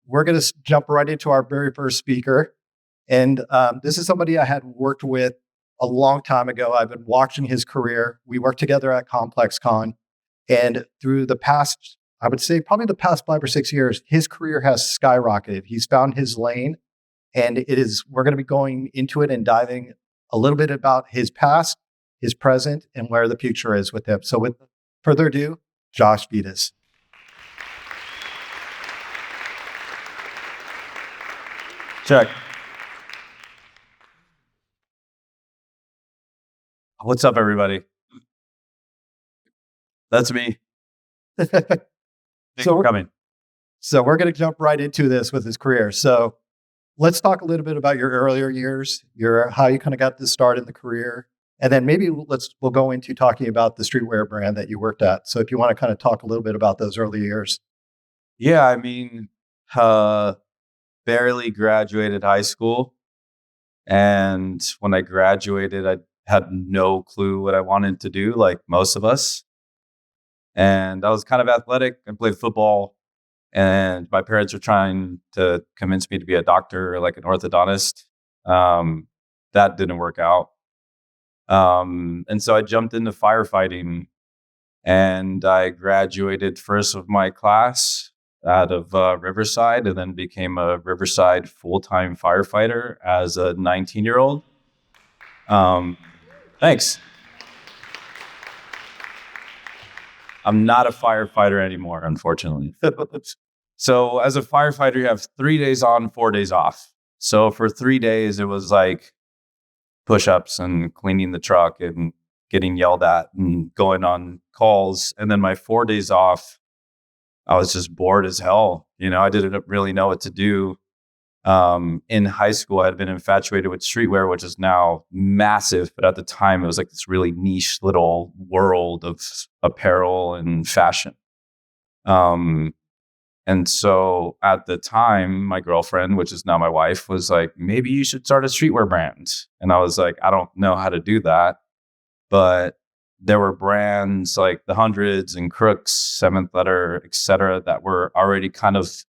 we're going to jump right into our very first speaker. And this is somebody I had worked with a long time ago. I've been watching his career. We worked together at ComplexCon. And through the past, I would say probably the past 5 or 6 years, his career has skyrocketed. He's found his lane. And we're going to be going into it and diving a little bit about his past, his present, and where the future is with him. So with further ado, Josh Vides. Check. What's up, everybody? That's me. So we're coming. So we're going to jump right into this with his career. So let's talk a little bit about your earlier years, how you kind of got this start in the career. And then maybe we'll go into talking about the streetwear brand that you worked at. So if you want to kind of talk a little bit about those early years. Yeah, I mean, barely graduated high school. And when I graduated, I had no clue what I wanted to do, like most of us. And I was kind of athletic. I played football. And my parents were trying to convince me to be a doctor or like an orthodontist. That didn't work out. And so I jumped into firefighting, and I graduated first of my class out of Riverside, and then became a Riverside full-time firefighter as a 19-year-old. Thanks. I'm not a firefighter anymore, unfortunately. So as a firefighter, you have 3 days on, 4 days off. So for 3 days, it was like push-ups and cleaning the truck and getting yelled at and going on calls. And then my 4 days off, I was just bored as hell. I didn't really know what to do. In high school, I had been infatuated with streetwear, which is now massive. But at the time, it was like this really niche little world of apparel and fashion. And so at the time, my girlfriend, which is now my wife, was like, maybe you should start a streetwear brand. And I was like, I don't know how to do that. But there were brands like the Hundreds and Crooks, Seventh Letter, et cetera, that were already kind of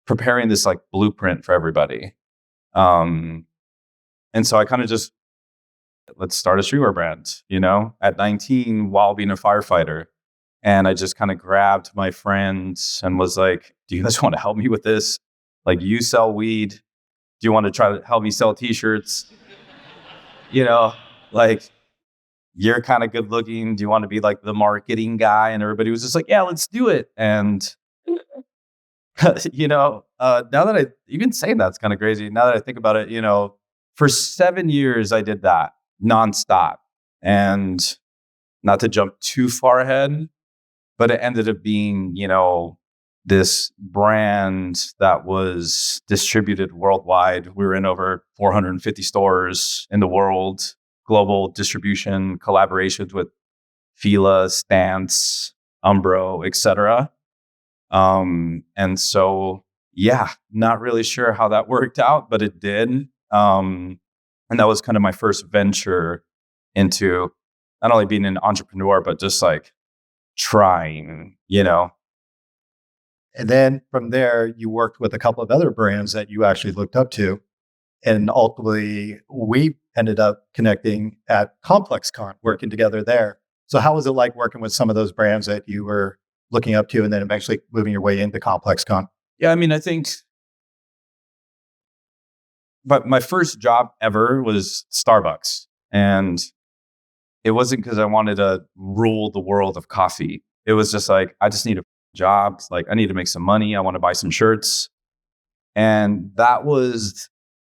preparing this like blueprint for everybody. And so I kind of just, let's start a streetwear brand, at 19 while being a firefighter. And I just kind of grabbed my friends and was like, do you guys want to help me with this? Like, you sell weed. Do you want to try to help me sell t-shirts? Like, you're kind of good looking. Do you want to be like the marketing guy? And everybody was just like, yeah, let's do it. And now that even saying that's kind of crazy. Now that I think about it, for 7 years, I did that nonstop. And not to jump too far ahead, but it ended up being, this brand that was distributed worldwide. We were in over 450 stores in the world, global distribution, collaborations with Fila, Stance, Umbro, et cetera. And so, not really sure how that worked out, but it did. And that was kind of my first venture into not only being an entrepreneur, but just like trying, And then from there, you worked with a couple of other brands that you actually looked up to. And ultimately, we ended up connecting at ComplexCon, working together there. So how was it like working with some of those brands that you were looking up to and then eventually moving your way into ComplexCon? Yeah, I mean, I think, but my first job ever was Starbucks. And it wasn't because I wanted to rule the world of coffee. It was just like, I just need a job. Like, I need to make some money. I want to buy some shirts. And that was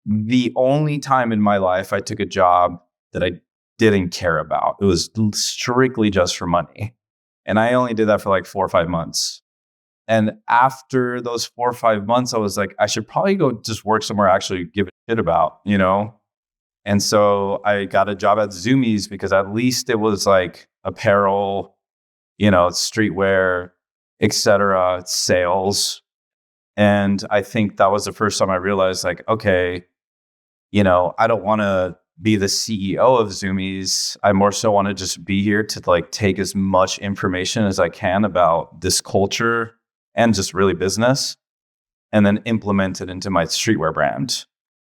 the only time in my life I took a job that I didn't care about. It was strictly just for money. And I only did that for like 4 or 5 months. And after those 4 or 5 months, I was like, I should probably go just work somewhere I actually give a shit about, And so I got a job at Zoomies because at least it was like apparel, streetwear, et cetera, sales. And I think that was the first time I realized like, okay, I don't want to be the CEO of Zoomies. I more so want to just be here to like take as much information as I can about this culture and just really business. and then implement it into my streetwear brand.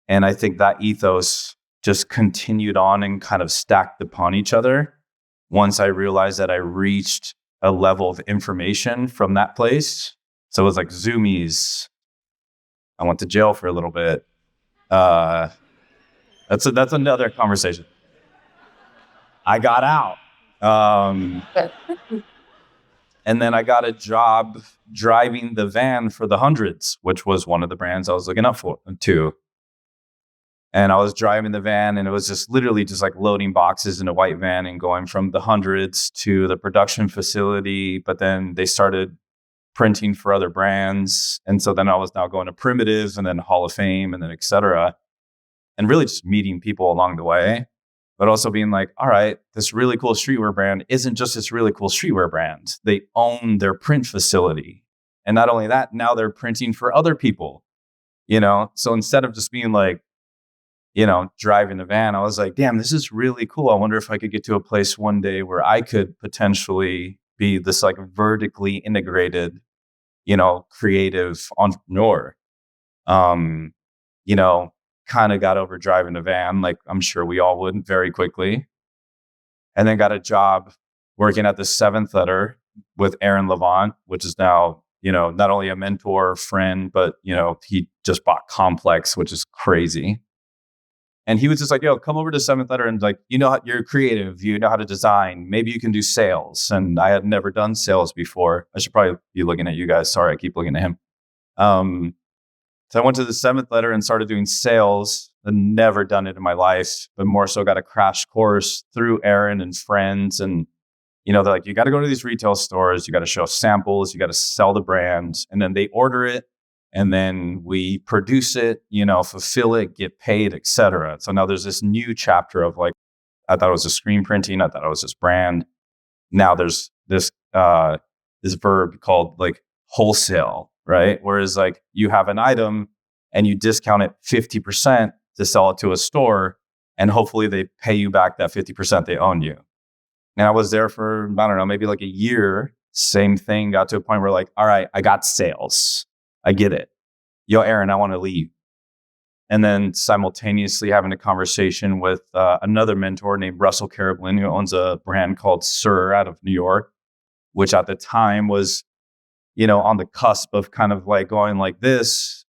And I think that ethos just continued on and kind of stacked upon each other once I realized that I reached a level of information from that place. So it was like Zoomies. I went to jail for a little bit. That's another conversation. I got out. And then I got a job driving the van for the Hundreds, which was one of the brands I was looking up to. And I was driving the van, and it was just literally just like loading boxes in a white van and going from the Hundreds to the production facility. But then they started printing for other brands. And so then I was now going to Primitive and then Hall of Fame and then et cetera. And really just meeting people along the way, but also being like, all right, this really cool streetwear brand isn't just this really cool streetwear brand. They own their print facility. And not only that, now they're printing for other people, you know? So instead of just being like, you know, driving the van, I was like, damn, this is really cool. I wonder if I could get to a place one day where I could potentially be this like vertically integrated, you know, creative entrepreneur. You know, kind of got over driving the van, like I'm sure we all would, very quickly. And then got a job working at the Seventh Letter with Aaron Levant, which is now, you know, not only a mentor, friend, but, you know, he just bought Complex, which is crazy. And he was just like, yo, come over to Seventh Letter and like, you know, you're creative, you know how to design, maybe you can do sales. And I had never done sales before. I should probably be looking at you guys. Sorry, I keep looking at him. So I went to the Seventh Letter and started doing sales. I'd never done it in my life, but more so got a crash course through Aaron and friends. And, you know, they're like, you got to go to these retail stores, you got to show samples, you got to sell the brand. And then they order it. And then we produce it, you know, fulfill it, get paid, et cetera. So now there's this new chapter of like, I thought it was just screen printing. I thought it was just brand. Now there's this verb called like wholesale, right? Whereas like you have an item and you discount it 50% to sell it to a store, and hopefully they pay you back that 50% they own you. And I was there for, I don't know, maybe like a year. Same thing, got to a point where like, all right, I got sales. I get it. Yo, Aaron, I want to leave. And then simultaneously having a conversation with another mentor named Russell Carablin, who owns a brand called Sir out of New York, which at the time was, you know, on the cusp of kind of like going like this.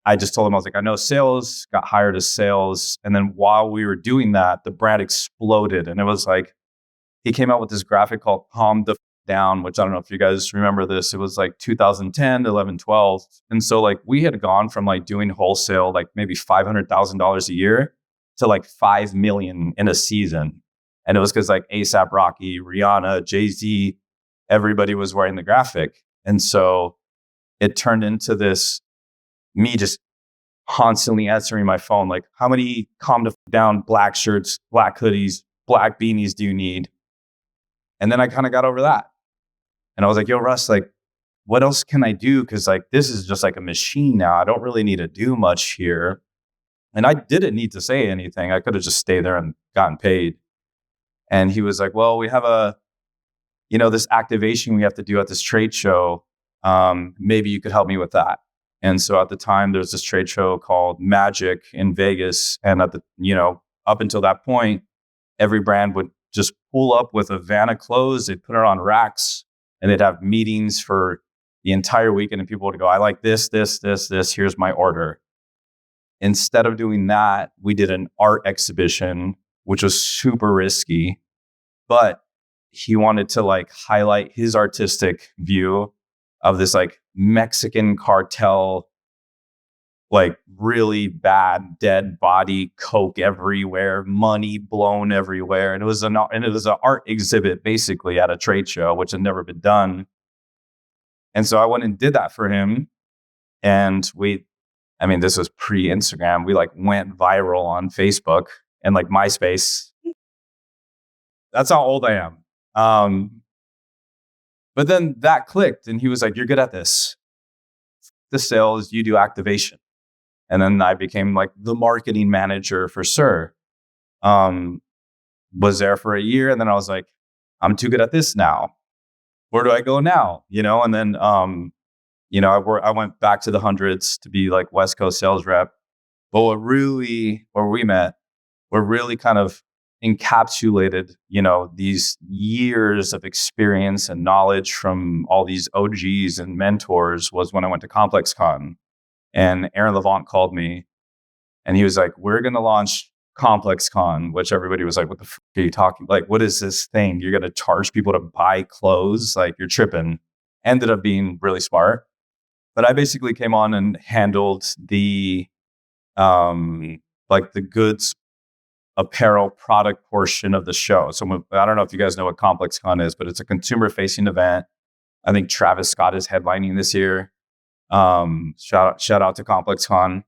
I just told him, I was like, I know sales, got hired as sales. And then while we were doing that, the brand exploded. And it was like, he came out with this graphic called Calm the Down, which I don't know if you guys remember this. It was like 2010, 11, 12. And so like we had gone from like doing wholesale, like maybe $500,000 a year to like 5 million in a season. And it was because like ASAP Rocky, Rihanna, Jay-Z, everybody was wearing the graphic. And so it turned into this, me just constantly answering my phone, like, how many Calm the Down black shirts, black hoodies, black beanies do you need? And then I kind of got over that. And I was like, yo, Russ, like, what else can I do? Because like, this is just like a machine now. I don't really need to do much here. And I didn't need to say anything. I could have just stayed there and gotten paid. And he was like, well, we have this activation we have to do at this trade show. Maybe you could help me with that. And so at the time, there's this trade show called Magic in Vegas. And up until that point, every brand would just pull up with a van of clothes. They'd put it on racks and they'd have meetings for the entire weekend. And people would go, I like this. Here's my order. Instead of doing that, we did an art exhibition, which was super risky, but he wanted to like highlight his artistic view of this like Mexican cartel, like really bad dead body, coke everywhere, money blown everywhere. And it was an art exhibit basically at a trade show, which had never been done. And so I went and did that for him. And this was pre-Instagram. We like went viral on Facebook and like MySpace. That's how old I am. But then that clicked and he was like, you're good at this. The sales, you do activation. And then I became like the marketing manager for Sir. Was there for a year. And then I was like, I'm too good at this now. Where do I go now? And then I went back to the hundreds to be like West Coast sales rep. But where we met, what really kind of encapsulated, these years of experience and knowledge from all these OGs and mentors was when I went to ComplexCon, and Aaron Levant called me and he was like, "We're going to launch ComplexCon," which everybody was like, "What the fuck are you talking? Like, what is this thing? You're going to charge people to buy clothes? Like, you're tripping." Ended up being really smart. But I basically came on and handled the like the goods apparel product portion of the show. So I don't know if you guys know what ComplexCon is, but it's a consumer facing event. I think Travis Scott is headlining this year. Shout out to ComplexCon.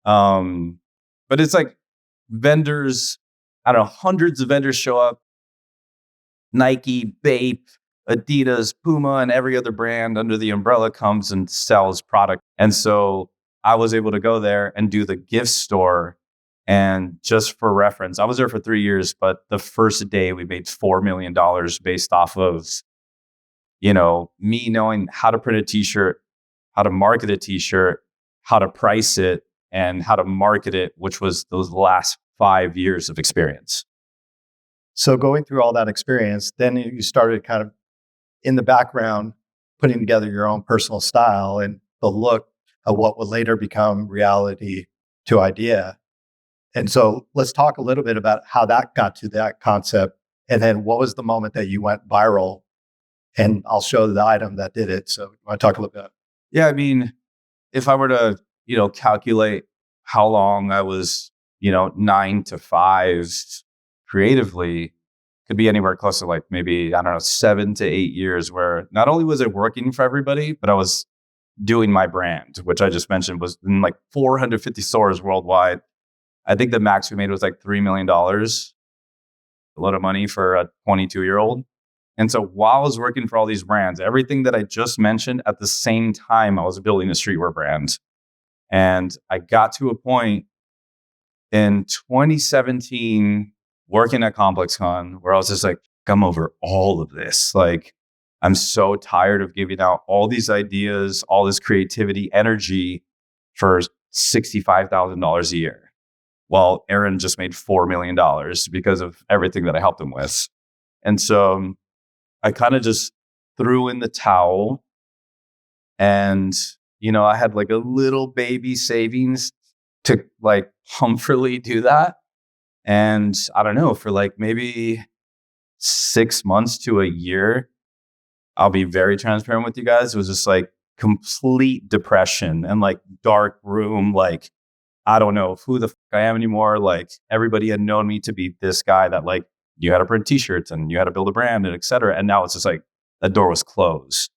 But it's like vendors, I don't know, hundreds of vendors show up. Nike, Bape, Adidas, Puma, and every other brand under the umbrella comes and sells product. And so I was able to go there and do the gift store. And just for reference, I was there for 3 years, but the first day we made $4 million based off of, me knowing how to print a t-shirt, how to market a t-shirt, how to price it, and how to market it, which was those last 5 years of experience. So going through all that experience, then you started kind of in the background, putting together your own personal style and the look of what would later become reality to idea. And so let's talk a little bit about how that got to that concept. And then what was the moment that you went viral? And I'll show the item that did it. So you want to talk a little bit? Yeah, I mean, if I were to, calculate how long I was, 9 to 5 creatively, could be anywhere close to like maybe, I don't know, 7 to 8 years where not only was it working for everybody, but I was doing my brand, which I just mentioned was in like 450 stores worldwide. I think the max we made was like $3 million, a lot of money for a 22-year-old. And so while I was working for all these brands, everything that I just mentioned, at the same time, I was building a streetwear brand. And I got to a point in 2017 working at ComplexCon where I was just like, I'm over all of this. Like, I'm so tired of giving out all these ideas, all this creativity, energy for $65,000 a year. While Aaron just made $4 million because of everything that I helped him with. And so I kind of just threw in the towel, and, I had like a little baby savings to like comfortably do that. And I don't know, for like maybe 6 months to a year, I'll be very transparent with you guys. It was just like complete depression and like dark room. Like, I don't know who the fuck I am anymore. Like, everybody had known me to be this guy that like, you had to print t-shirts and you had to build a brand and et cetera. And now it's just like that door was closed.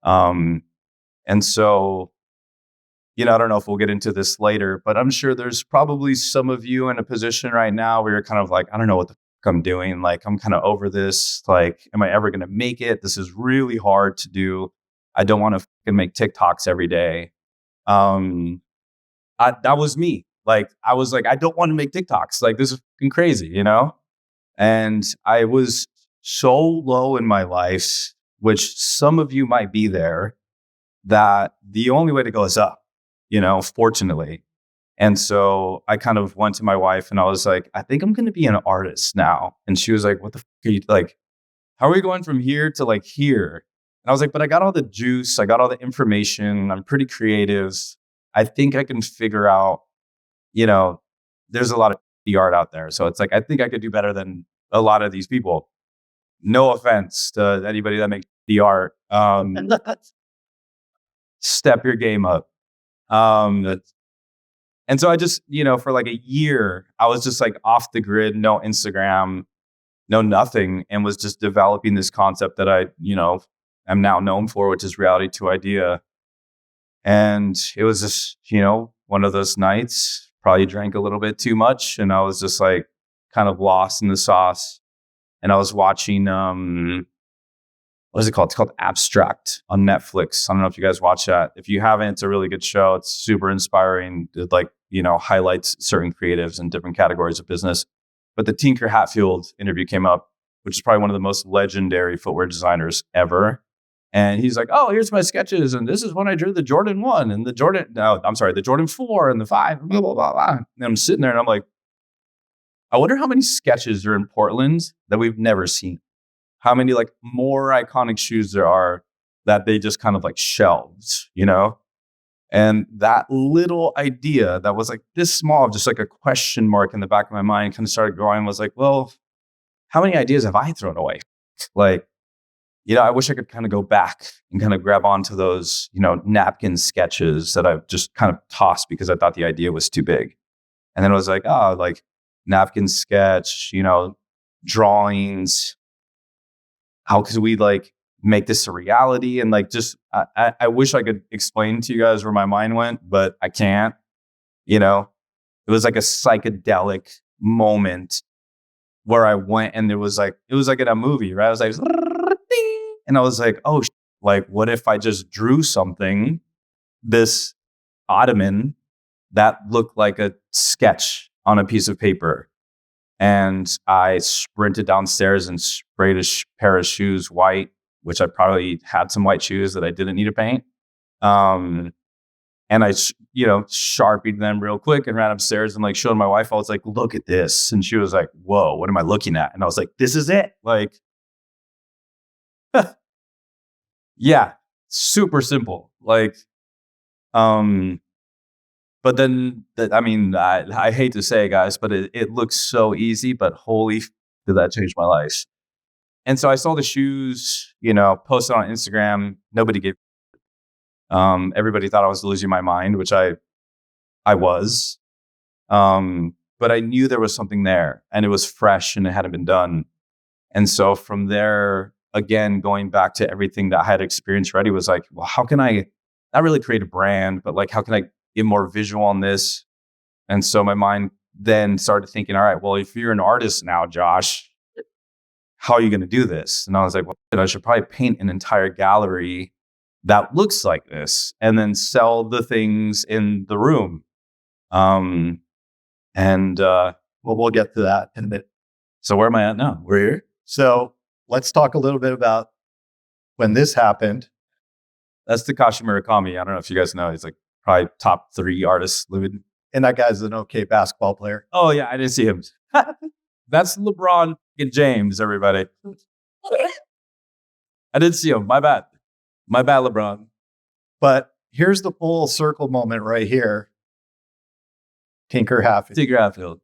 And so, I don't know if we'll get into this later, but I'm sure there's probably some of you in a position right now where you're kind of like, I don't know what the fuck I'm doing. Like, I'm kind of over this. Like, am I ever going to make it? This is really hard to do. I don't want to fucking make TikToks every day. That was me. Like, I was like, I don't want to make TikToks. Like, this is fucking crazy, And I was so low in my life, which some of you might be there, that the only way to go is up, fortunately. And so I kind of went to my wife and I was like, I think I'm going to be an artist now. And she was like, what the fuck are you like? How are we going from here to like here? And I was like, but I got all the juice. I got all the information. I'm pretty creative. I think I can figure out, there's a lot of art out there. So it's like, I think I could do better than a lot of these people. No offense to anybody that makes the art. Step your game up. And so I just, for like a year, I was just like off the grid, no Instagram, no nothing, and was just developing this concept that I, am now known for, which is reality to idea. And it was just, one of those nights, probably drank a little bit too much. And I was just like kind of lost in the sauce. And I was watching, what is it called? It's called Abstract on Netflix. I don't know if you guys watch that. If you haven't, it's a really good show. It's super inspiring. It highlights certain creatives in different categories of business. But the Tinker Hatfield interview came up, which is probably one of the most legendary footwear designers ever. And he's like, oh, here's my sketches. And this is when I drew the Jordan 1 and the Jordan 4 and the 5, blah, blah, blah, blah. And I'm sitting there and I'm like, I wonder how many sketches are in Portland that we've never seen. How many like more iconic shoes there are that they just kind of like shelved, you know? And that little idea that was like this small, just like a question mark in the back of my mind kind of started growing, was like, well, how many ideas have I thrown away? Like, I wish I could kind of go back and kind of grab onto those, napkin sketches that I've just kind of tossed because I thought the idea was too big. And then it was like, oh, like napkin sketch, drawings. How could we like make this a reality? And like, just, I wish I could explain to you guys where my mind went, but I can't, it was like a psychedelic moment where I went and it was like in a movie, right? I was like, ding, and I was like, oh, like, what if I just drew something, this ottoman that looked like a sketch on a piece of paper? And I sprinted downstairs and sprayed a pair of shoes white, which I probably had some white shoes that I didn't need to paint. And I, sharpied them real quick and ran upstairs and like showed my wife. I was like, look at this. And she was like, whoa, what am I looking at? And I was like, this is it. Like, yeah, super simple. Like, but then, I hate to say it, guys, but it looks so easy, but holy, did that change my life. And so I saw the shoes, posted on Instagram. Nobody gave. Everybody thought I was losing my mind, which I was. But I knew there was something there, and it was fresh, and it hadn't been done. And so from there, again, going back to everything that I had experienced already, was like, well, how can I not really create a brand, but like, how can I get more visual on this? And so my mind then started thinking, all right, well, if you're an artist now, Josh, how are you going to do this? And I was like, well, I should probably paint an entire gallery that looks like this and then sell the things in the room. Well, we'll get to that in a bit. So where am I at now? We're here. So let's talk a little bit about when this happened. That's Takashi Murakami. I don't know if you guys know. He's like probably top 3 artists living. And that guy's an okay basketball player. Oh, yeah. I didn't see him. That's LeBron and James, everybody. I didn't see him. My bad. My bad, LeBron. But here's the full circle moment right here. Tinker Hatfield.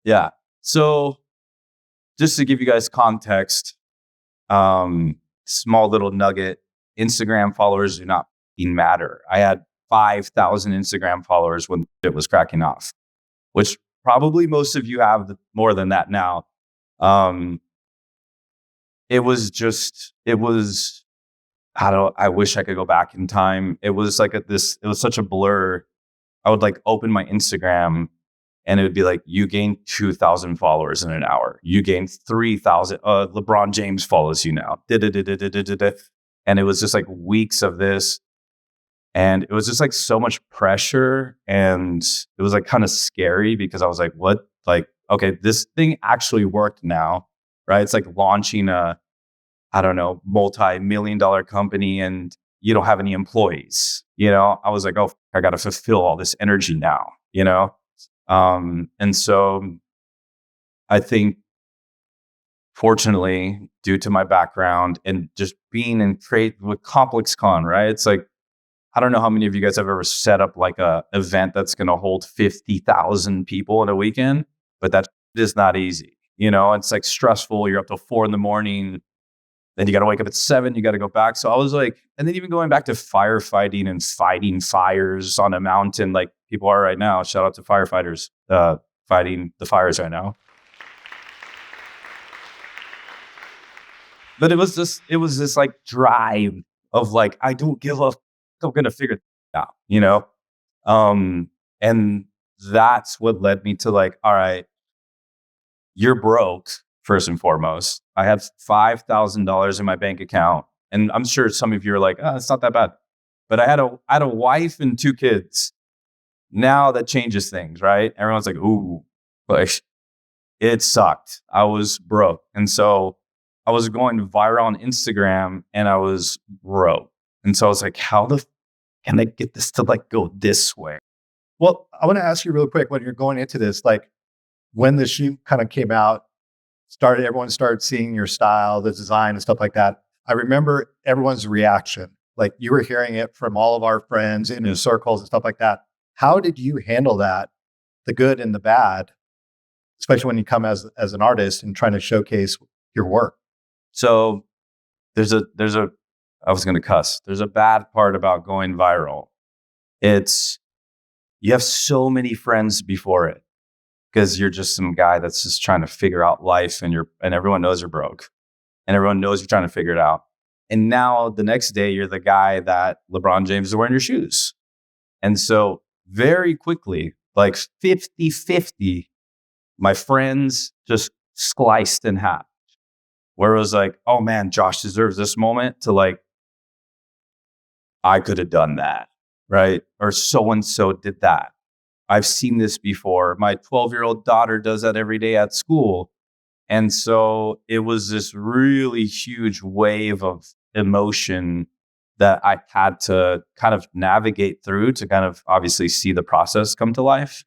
Yeah. So just to give you guys context, small little nugget, Instagram followers do not matter. I had 5,000 Instagram followers when it was cracking off, which probably most of you have more than that now. I wish I could go back in time. It was like it was such a blur. I would like open my Instagram and it would be like, you gained 2,000 followers in an hour. You gained 3,000. LeBron James follows you now. And it was just like weeks of this. And it was just like so much pressure. And it was like kind of scary because I was like, what? Like, okay, this thing actually worked now, right? It's like launching a, I don't know, multi-million-dollar company and you don't have any employees, I was like, oh, I got to fulfill all this energy now, and so I think, fortunately, due to my background and just being in trade with ComplexCon, right? It's like, I don't know how many of you guys have ever set up like a event that's going to hold 50,000 people in a weekend, but that is not easy. It's like stressful. You're up till 4 a.m. Then you got to wake up at 7. You got to go back. So I was like, and then even going back to firefighting and fighting fires on a mountain, like people are right now. Shout out to firefighters fighting the fires right now. But it was this like drive of like, I don't give a, I'm going to figure it out, and that's what led me to like, all right, you're broke. First and foremost, I have $5,000 in my bank account, and I'm sure some of you are like, "Oh, it's not that bad." But I had a wife and 2 kids. Now that changes things, right? Everyone's like, "Ooh," like it sucked. I was broke, and so I was going viral on Instagram and I was broke. And so I was like, how the can I get this to like go this way? Well, I want to ask you real quick when you're going into this, like when the shoe kind of came out, everyone started seeing your style, the design and stuff like that. I remember everyone's reaction. Like you were hearing it from all of our friends in circles and stuff like that. How did you handle that, the good and the bad, especially when you come as an artist and trying to showcase your work? So there's a I was going to cuss. There's a bad part about going viral. It's you have so many friends before it because you're just some guy that's just trying to figure out life, and everyone knows you're broke, and everyone knows you're trying to figure it out. And now the next day you're the guy that LeBron James is wearing your shoes. And so very quickly, like 50-50, my friends just sliced in half. Where it was like, oh man, Josh deserves this moment, to like, I could have done that, right? Or so-and-so did that. I've seen this before. My 12-year-old daughter does that every day at school. And so it was this really huge wave of emotion that I had to kind of navigate through to kind of obviously see the process come to life.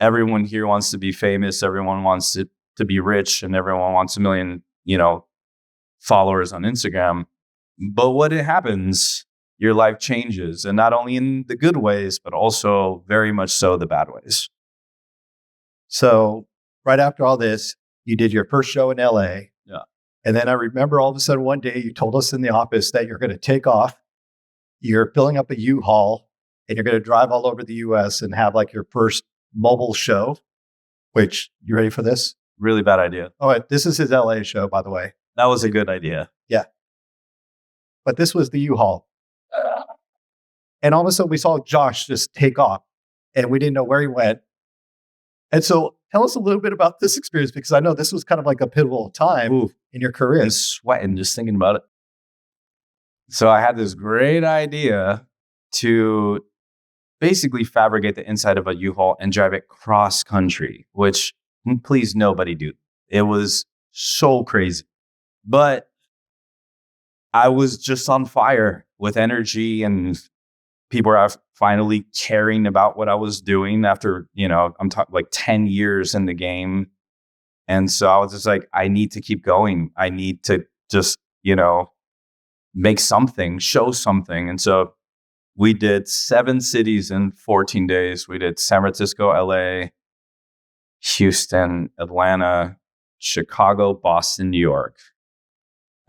Everyone here wants to be famous. Everyone wants to be rich, and everyone wants a million, followers on Instagram. But when it happens, your life changes, and not only in the good ways, but also very much so the bad ways. So right after all this, you did your first show in LA. Yeah. And then I remember all of a sudden one day you told us in the office that you're going to take off. You're filling up a U-Haul and you're going to drive all over the US and have like your first mobile show, which, you ready for this? Really bad idea. Oh, this is his LA show, by the way. That was a good idea. Yeah. But this was the U-Haul. And all of a sudden we saw Josh just take off and we didn't know where he went. And so tell us a little bit about this experience, because I know this was kind of like a pivotal time in your career. I'm sweating just thinking about it. So I had this great idea to basically fabricate the inside of a U-Haul and drive it cross country, which please nobody do. It was so crazy. But I was just on fire with energy, and people were finally caring about what I was doing after, I'm talking like 10 years in the game. And so I was just like, I need to keep going. I need to just, make something, show something. And so we did 7 cities in 14 days. We did San Francisco, LA, Houston, Atlanta, Chicago, Boston, New York.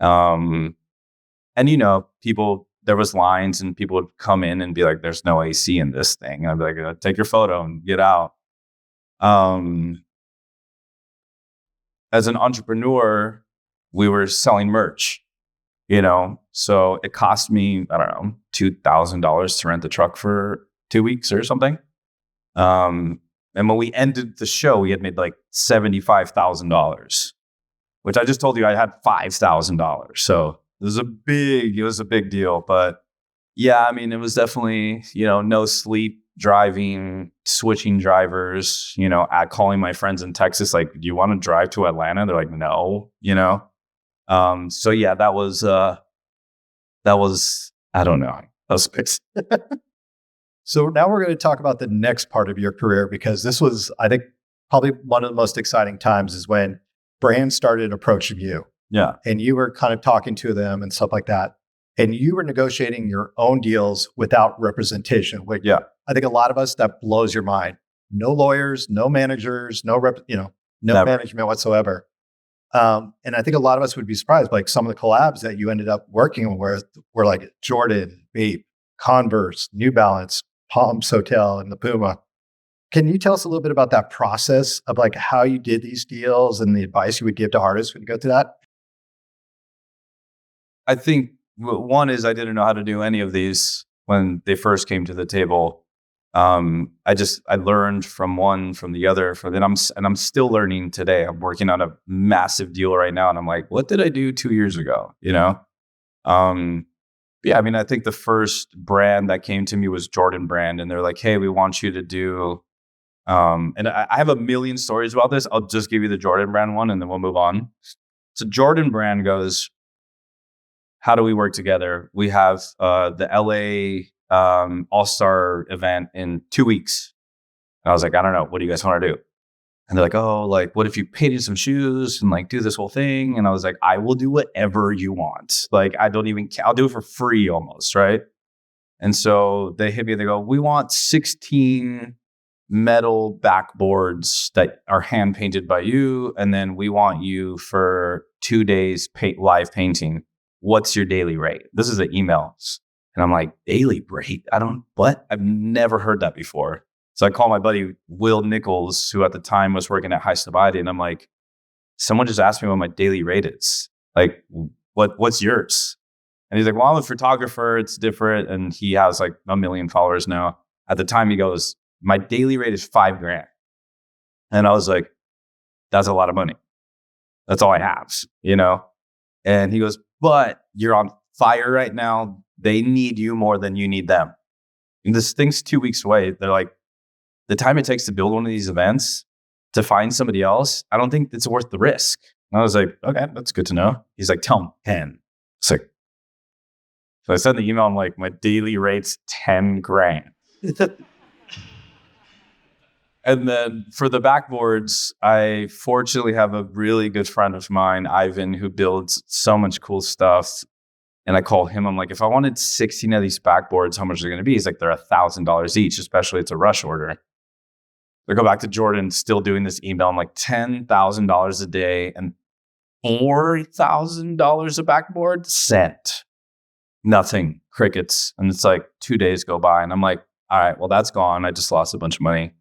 And people, there was lines and people would come in and be like, there's no AC in this thing. And I'd be like, take your photo and get out. As an entrepreneur, we were selling merch, so it cost me, I don't know, $2,000 to rent the truck for 2 weeks or something. And when we ended the show, we had made like $75,000, which I just told you I had $5,000. So it was a big deal. But yeah, I mean, it was definitely, no sleep, driving, switching drivers, calling my friends in Texas, like, do you want to drive to Atlanta? They're like, no, So yeah, that was, I don't know. That was fixed. So now we're going to talk about the next part of your career, because this was, I think, probably one of the most exciting times is when brands started approaching you. Yeah. And you were kind of talking to them and stuff like that. And you were negotiating your own deals without representation, which I think a lot of us, that blows your mind. No lawyers, no managers, no management whatsoever. And I think a lot of us would be surprised, like some of the collabs that you ended up working with were like Jordan, Bape, Converse, New Balance, Palms Hotel, and the Puma. Can you tell us a little bit about that process of like how you did these deals and the advice you would give to artists when you go through that? I think one is I didn't know how to do any of these when they first came to the table. I learned from one, from the other, I'm still learning today. I'm working on a massive deal right now, and I'm like, what did I do 2 years ago? Yeah, I mean, I think the first brand that came to me was Jordan brand, and they're like, hey, we want you to do, and I have a million stories about this. I'll just give you the Jordan brand one, and then we'll move on. So Jordan Brand goes, how do we work together? We have the LA All-Star event in 2 weeks. And I was like, I don't know. What do you guys want to do? And they're like, oh, like, what if you painted some shoes and like do this whole thing? And I was like, I will do whatever you want. Like, I don't even, I'll do it for free almost, right? And so they hit me, they go, we want 16 metal backboards that are hand painted by you. And then we want you for 2 days live painting. What's your daily rate? This is the emails. And I'm like, daily rate? What? I've never heard that before. So I call my buddy Will Nichols, who at the time was working at Vides, and I'm like, someone just asked me what my daily rate is. Like, what's yours? And he's like, well, I'm a photographer. It's different. And he has like 1 million followers now. At the time, he goes, my daily rate is $5,000. And I was like, that's a lot of money. That's all I have, you know? And he goes, but you're on fire right now. They need you more than you need them. And this thing's 2 weeks away. They're like, the time it takes to build one of these events, to find somebody else, I don't think it's worth the risk. And I was like, okay, that's good to know. He's like, tell him 10. It's like, so I sent the email. I'm like, my daily rate's $10,000. And then for the backboards, I fortunately have a really good friend of mine, Ivan, who builds so much cool stuff. And I call him. I'm like, if I wanted 16 of these backboards, how much are they going to be? He's like, they're $1,000 each, especially it's a rush order. I go back to Jordan, still doing this email. I'm like, $10,000 a day and $4,000 a backboard? Sent. Nothing. Crickets. And it's like 2 days go by. And I'm like, all right, well, that's gone. I just lost a bunch of money.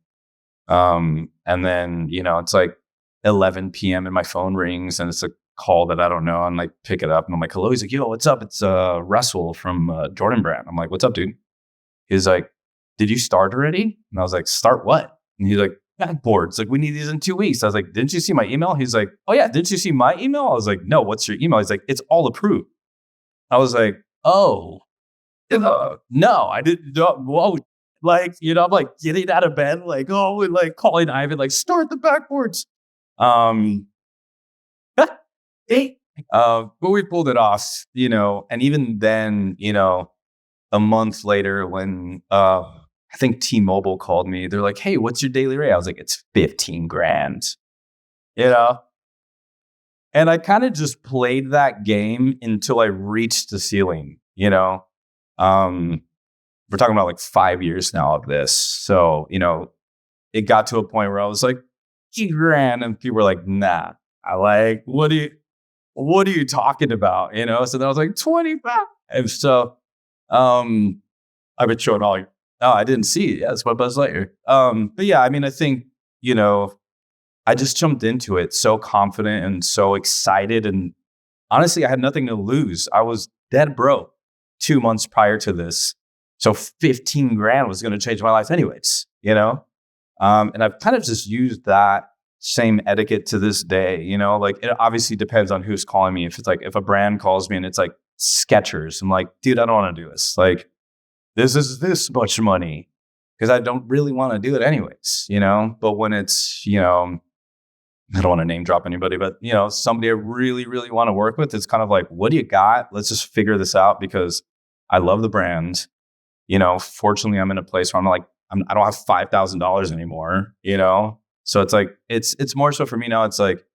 And then, it's like 11 p.m. and my phone rings and it's a call that I don't know. And like pick it up and I'm like, hello. He's like, yo, what's up? It's Russell from Jordan Brand. I'm like, what's up, dude? He's like, did you start already? And I was like, start what? And he's like, backboards. Like, we need these in 2 weeks. I was like, didn't you see my email? He's like, oh yeah, didn't you see my email? I was like, no, what's your email? He's like, it's all approved. I was like, oh, no, I didn't know. Whoa. Like, I'm like getting out of bed, like, oh, and like calling Ivan, like, start the backboards. But we pulled it off, and even then, a month later when I think T-Mobile called me, they're like, hey, what's your daily rate? I was like, it's $15,000, and I kind of just played that game until I reached the ceiling, we're talking about like 5 years now of this. So, it got to a point where I was like, $2,000, and people were like, nah, I like, what are you talking about? So then I was like, 25. And so, I've been showing all. Oh, I didn't see it. Yeah, that's my Buzz Lightyear. But yeah, I mean, I think, I just jumped into it so confident and so excited. And honestly, I had nothing to lose. I was dead broke 2 months prior to this. So $15,000 was going to change my life anyways, and I've kind of just used that same etiquette to this day, like it obviously depends on who's calling me. If it's like, if a brand calls me and it's like Skechers, I'm like, dude, I don't want to do this. Like, this is this much money because I don't really want to do it anyways, but when it's, I don't want to name drop anybody, but somebody I really, really want to work with, it's kind of like, what do you got? Let's just figure this out because I love the brand. Fortunately, I'm in a place where I'm like, I don't have $5,000 anymore, So it's like, it's more so for me now. It's like,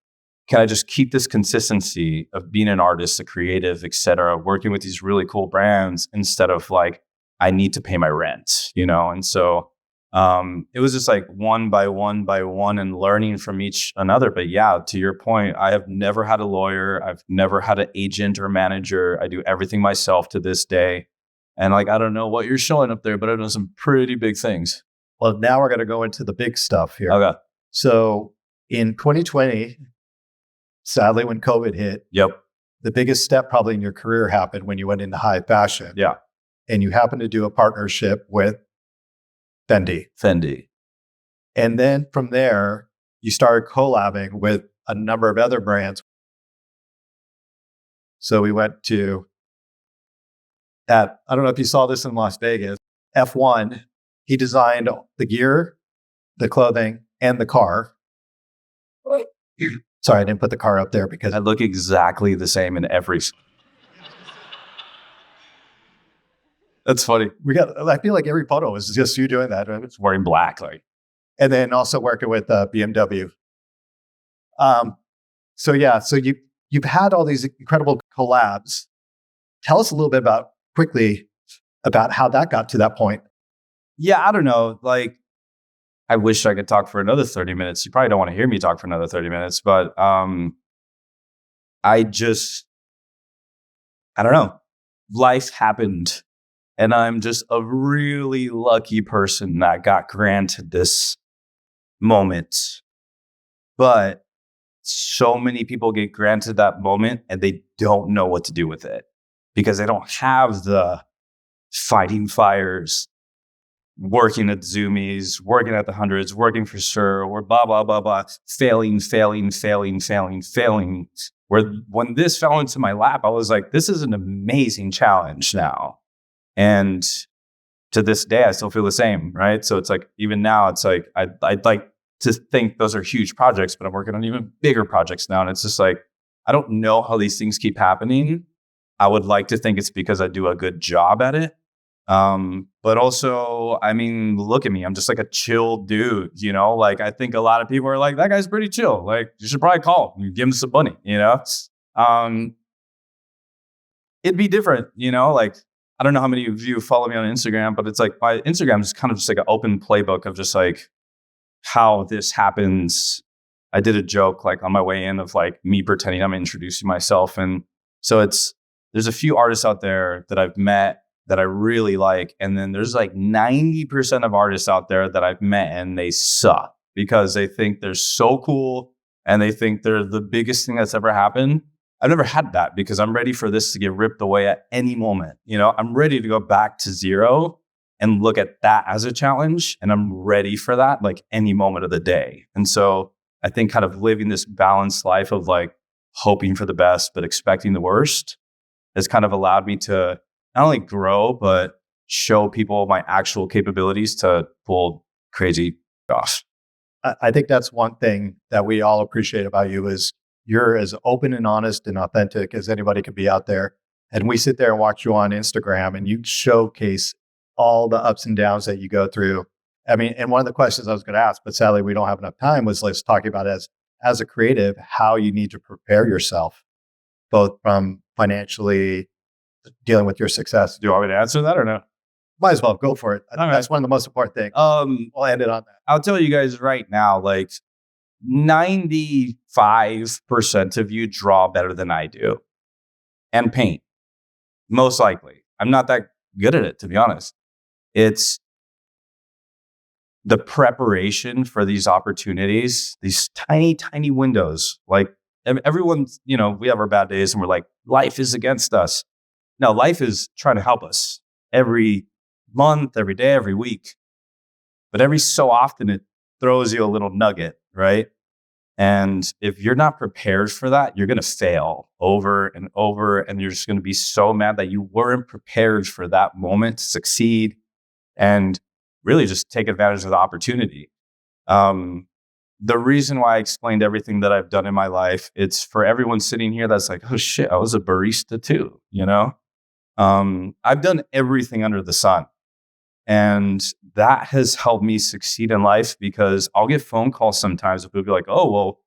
can I just keep this consistency of being an artist, a creative, et cetera, working with these really cool brands instead of like, I need to pay my rent, And so it was just like one by one and learning from each another. But yeah, to your point, I have never had a lawyer. I've never had an agent or manager. I do everything myself to this day. And like, I don't know what you're showing up there, but I've done some pretty big things. Well, now we're going to go into the big stuff here. Okay. So in 2020, sadly, when COVID hit, yep, the biggest step probably in your career happened when you went into high fashion. Yeah. And you happened to do a partnership with Fendi. And then from there, you started collabing with a number of other brands. So we went to I don't know if you saw this in Las Vegas, F1, he designed the gear, the clothing, and the car. Sorry, I didn't put the car up there because I look exactly the same in every. That's funny. I feel like every photo is just you doing that, right? It's wearing black, like. And then also working with BMW. So you've had all these incredible collabs. Tell us a little bit quickly about how that got to that point. Yeah, I don't know. Like, I wish I could talk for another 30 minutes. You probably don't want to hear me talk for another 30 minutes, but I don't know. Life happened, and I'm just a really lucky person that got granted this moment. But so many people get granted that moment and they don't know what to do with it because they don't have the fighting fires, working at Zoomies, working at the hundreds, working for sure, or blah, blah, blah, blah, failing. Where when this fell into my lap, I was like, this is an amazing challenge now. And to this day, I still feel the same, right? So it's like, even now, it's like, I'd like to think those are huge projects, but I'm working on even bigger projects now. And it's just like, I don't know how these things keep happening. I would like to think it's because I do a good job at it. But also, I mean, look at me. I'm just like a chill dude, you know? Like, I think a lot of people are like, that guy's pretty chill. Like, you should probably call him, give him some money, you know? It'd be different, you know? Like, I don't know how many of you follow me on Instagram, but it's like my Instagram is kind of just like an open playbook of just like how this happens. I did a joke like on my way in of like me pretending I'm introducing myself. And so there's a few artists out there that I've met that I really like. And then there's like 90% of artists out there that I've met and they suck because they think they're so cool and they think they're the biggest thing that's ever happened. I've never had that because I'm ready for this to get ripped away at any moment. You know, I'm ready to go back to zero and look at that as a challenge. And I'm ready for that like any moment of the day. And so I think kind of living this balanced life of like hoping for the best, but expecting the worst has kind of allowed me to not only grow, but show people my actual capabilities to pull crazy off. I think that's one thing that we all appreciate about you is you're as open and honest and authentic as anybody could be out there. And we sit there and watch you on Instagram and you showcase all the ups and downs that you go through. I mean, and one of the questions I was going to ask, but sadly we don't have enough time, was let's talk about as a creative, how you need to prepare yourself, both from financially dealing with your success. Do you want me to answer that or no? Might as well go for it. That's one of the most important things. I'll end it on that. I'll tell you guys right now, like 95% of you draw better than I do and paint, most likely. I'm not that good at it, to be honest. It's the preparation for these opportunities, these tiny, tiny windows. Like everyone's, you know, we have our bad days and we're like, life is against us. No, life is trying to help us every month, every day, every week. But every so often it throws you a little nugget, right? And if you're not prepared for that, you're going to fail over and over. And you're just going to be so mad that you weren't prepared for that moment to succeed and really just take advantage of the opportunity. The reason why I explained everything that I've done in my life, it's for everyone sitting here that's like, oh shit, I was a barista too, you know? I've done everything under the sun. And that has helped me succeed in life because I'll get phone calls sometimes where people be like, oh, well,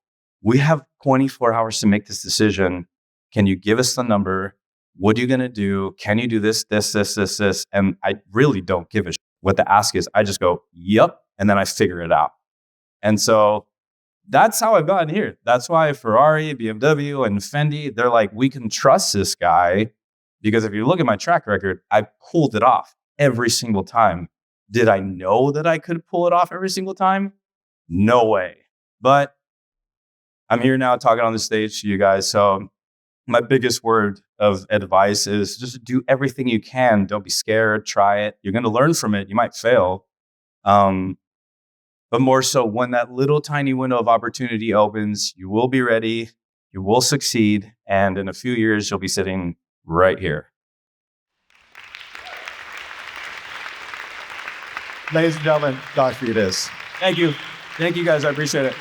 we have 24 hours to make this decision. Can you give us the number? What are you going to do? Can you do this? And I really don't give a shit what the ask is. I just go, yep. And then I figure it out. And so that's how I've gotten here. That's why Ferrari, BMW, and Fendi, they're like, we can trust this guy because if you look at my track record, I pulled it off every single time. Did I know that I could pull it off every single time? No way. But I'm here now talking on the stage to you guys. So my biggest word of advice is just do everything you can. Don't be scared. Try it. You're going to learn from it. You might fail. But more so when that little tiny window of opportunity opens, you will be ready. You will succeed. And in a few years, you'll be sitting right here. Ladies and gentlemen, Josh Vides. Thank you. Thank you, guys. I appreciate it.